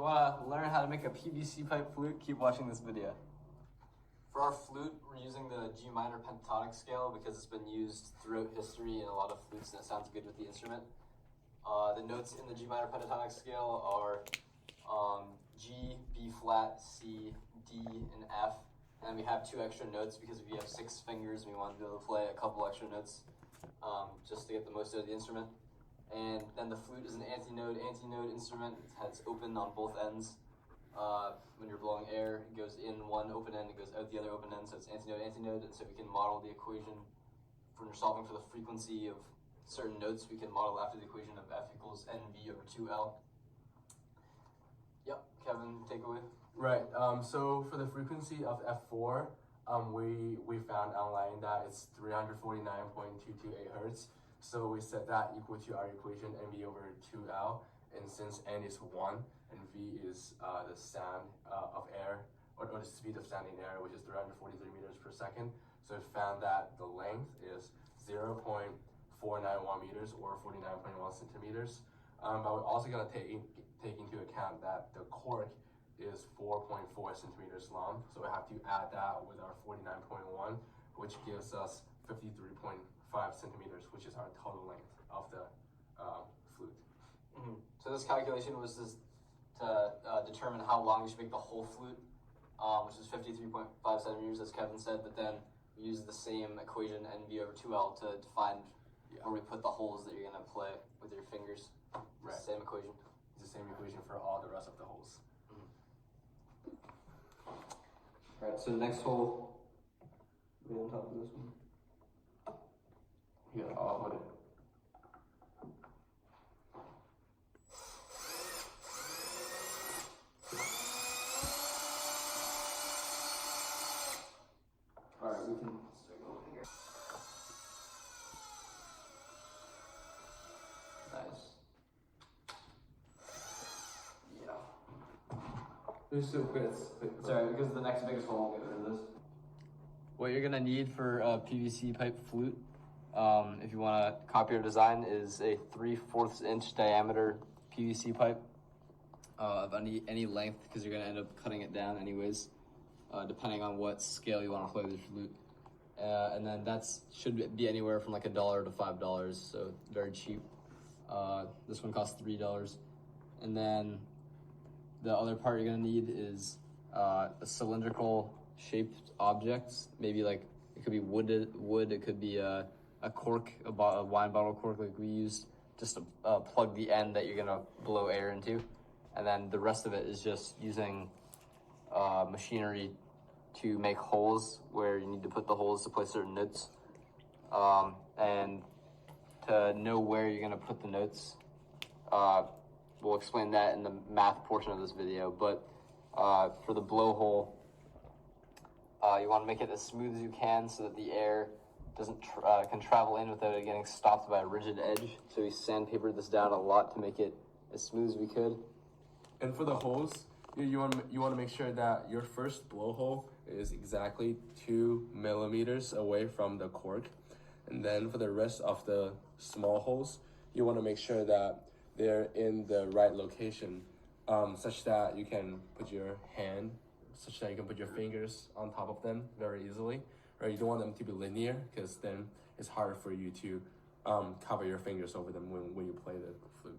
you want to learn how to make a PVC pipe flute, keep watching this video. For our flute, we're using the G minor pentatonic scale because it's been used throughout history in a lot of flutes and it sounds good with the instrument. The notes in the G minor pentatonic scale are G, B flat, C, D, and F. And we have 2 extra notes because if you have 6 fingers, we want to be able to play a couple extra notes just to get the most out of the instrument. And then the flute is an antinode instrument. It's open on both ends. When you're blowing air, it goes in one open end, it goes out the other open end, so it's antinode. And so we can model the equation when you're solving for the frequency of certain notes. We can model after the equation of F equals NV over 2L. Yep, Kevin, take away. Right. So for the frequency of F4, we found online that it's 349.228 hertz. So we set that equal to our equation NV over 2L, and since N is 1 and V is the sound of air, or the speed of sound in air, which is 343 meters per second, so we found that the length is 0.491 meters or 49.1 centimeters. But we're also going to take into account that the cork is 4.4 centimeters long, so we have to add that with our 49.1, which gives us 53.5 centimeters, which is our total length of the flute. Mm-hmm. So this calculation was to determine how long we should make the whole flute, which is 53.5 centimeters, as Kevin said, but then we use the same equation, NV over 2L, to define where we put the holes that you're going to play with your fingers. Right. It's the same equation. It's the same equation for all the rest of the holes. All right, so next hole, right on top of this one. Yeah, I'll hold it. All right, we can start going here. Nice. Yeah. It's so quick. Sorry, because the next biggest hole, we'll get rid of this. What you're gonna need for a PVC pipe flute, if you want to copy your design, is a 3/4 inch diameter PVC pipe of any length, because you're gonna end up cutting it down anyways, depending on what scale you want to play with your flute. And then should be anywhere from like $1 to $5, so very cheap. This one costs $3. And then the other part you're gonna need is a cylindrical shaped object. Maybe like it could be wood. It could be a cork, a wine bottle cork like we used, just to plug the end that you're gonna blow air into. And then the rest of it is just using machinery to make holes where you need to put the holes to play certain notes. And to know where you're gonna put the notes, we'll explain that in the math portion of this video. But for the blowhole, you want to make it as smooth as you can so that the air can travel in without it getting stopped by a rigid edge. So we sandpapered this down a lot to make it as smooth as we could. And for the holes, you want to make sure that your first blowhole is exactly 2 millimeters away from the cork. And then for the rest of the small holes, you want to make sure that they're in the right location, such that you can put your fingers on top of them very easily. Right? You don't want them to be linear, because then it's harder for you to cover your fingers over them when you play the flute.